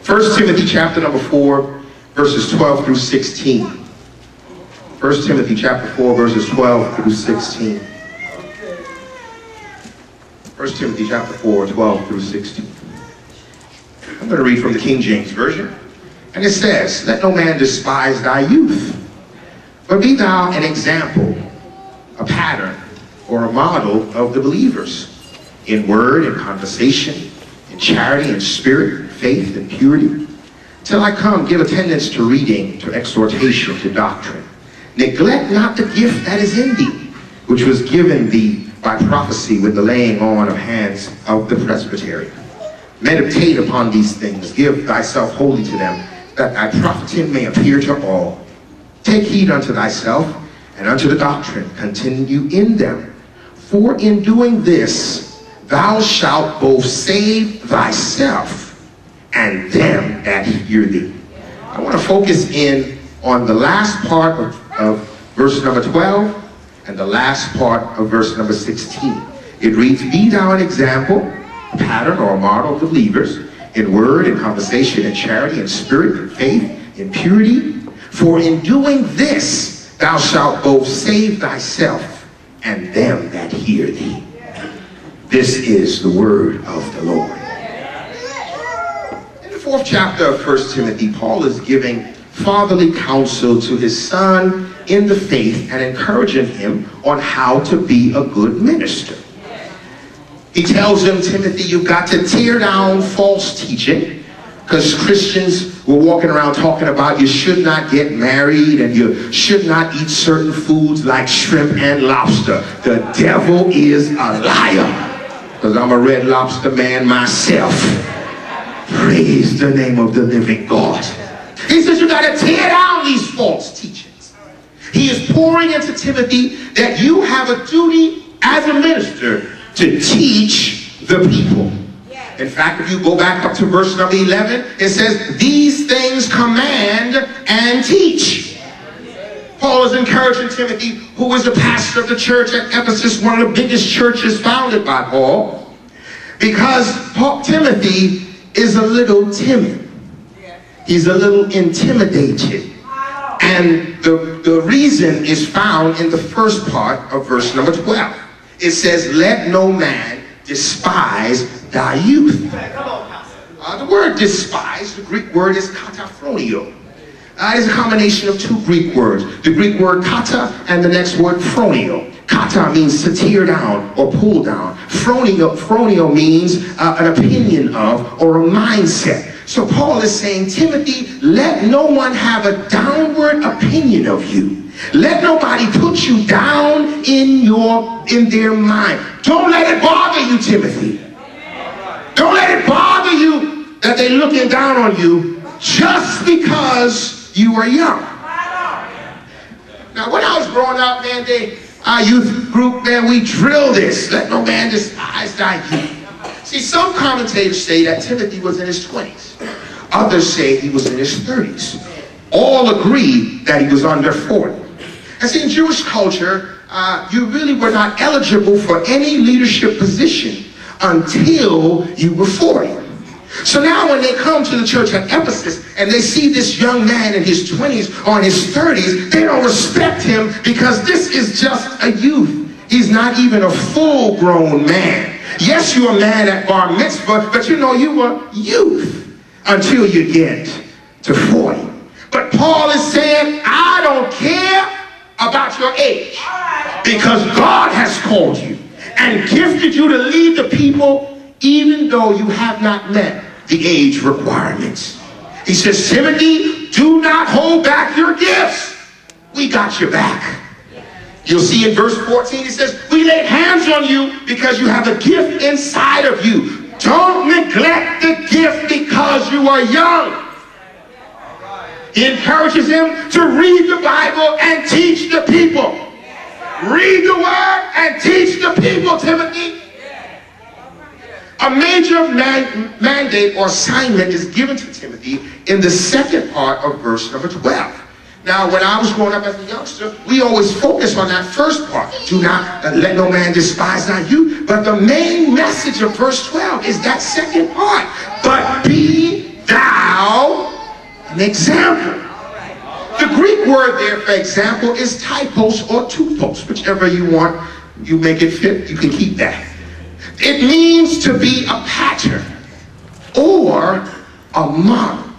1 Timothy chapter number 4, verses 12 through 16. 1 Timothy chapter 4, verses 12 through 16. 1 Timothy chapter 4, 12 through 16. I'm going to read from the King James Version. And it says, "Let no man despise thy youth, but be thou an example, a pattern, or a model of the believers, in word and conversation, in charity and spirit, faith and purity. Till I come, give attendance to reading, to exhortation, to doctrine. Neglect not the gift that is in thee, which was given thee by prophecy with the laying on of hands of the presbytery. Meditate upon these things, give thyself wholly to them, that thy profiting may appear to all. Take heed unto thyself and unto the doctrine, continue in them. For in doing this, thou shalt both save thyself and them that hear thee." I want to focus in on the last part of verse number 12 and the last part of verse number 16. It reads, "Be thou an example, a pattern or a model of the believers, in word and conversation, in charity, in spirit, in faith, in purity. For in doing this, thou shalt both save thyself and them that hear thee." This is the word of the Lord. In the 4th chapter of 1 Timothy, Paul is giving fatherly counsel to his son in the faith and encouraging him on how to be a good minister. He tells him, Timothy, you've got to tear down false teaching, because Christians were walking around talking about you should not get married and you should not eat certain foods like shrimp and lobster. The devil is a liar, because I'm a Red Lobster man myself. Praise the name of the living God. He says you got to tear down these false teachings. He is pouring into Timothy that you have a duty as a minister to teach the people. In fact, if you go back up to verse number 11, it says, "These things command and teach." Paul is encouraging Timothy, who is the pastor of the church at Ephesus, one of the biggest churches founded by Paul, because Timothy is a little timid. He's a little intimidated. And the reason is found in the first part of verse number 12. It says, "Let no man despise thy youth." The word despise, the Greek word is kataphronio. It's a combination of two Greek words. The Greek word kata and the next word phronio. Kata means to tear down or pull down. Phronio means an opinion of or a mindset. So Paul is saying, Timothy, let no one have a downward opinion of you. Let nobody put you down in their mind. Don't let it bother you, Timothy. Don't let it bother you that they're looking down on you just because you are young. Now, when I was growing up, man, our youth group, man, we drill this. Let no man despise thy youth. See, some commentators say that Timothy was in his 20s. Others say he was in his 30s. All agree that he was under 40. And see, in Jewish culture, you really were not eligible for any leadership position until you were 40. So now when they come to the church at Ephesus and they see this young man in his 20s or in his 30s, they don't respect him because this is just a youth. He's not even a full-grown man. Yes, you're a man at bar mitzvah, but you know you were youth until you get to 40. But Paul is saying, I don't care about your age, because God has called you and gifted you to lead the people even though you have not met the age requirements. He says, Timothy, do not hold back your gifts. We got your back. You'll see in verse 14, he says, we laid hands on you because you have a gift inside of you. Don't neglect the gift because you are young. He encourages him to read the Bible and teach the people. Read the word and teach the people, Timothy. A major mandate or assignment is given to Timothy in the second part of verse number 12. Now, when I was growing up as a youngster, we always focused on that first part. Do not let no man despise thy youth. But the main message of verse 12 is that second part. But be thou An example. The Greek word there for example is typos or tupos, whichever you want. You make it fit, you can keep that. It means to be a pattern or a model.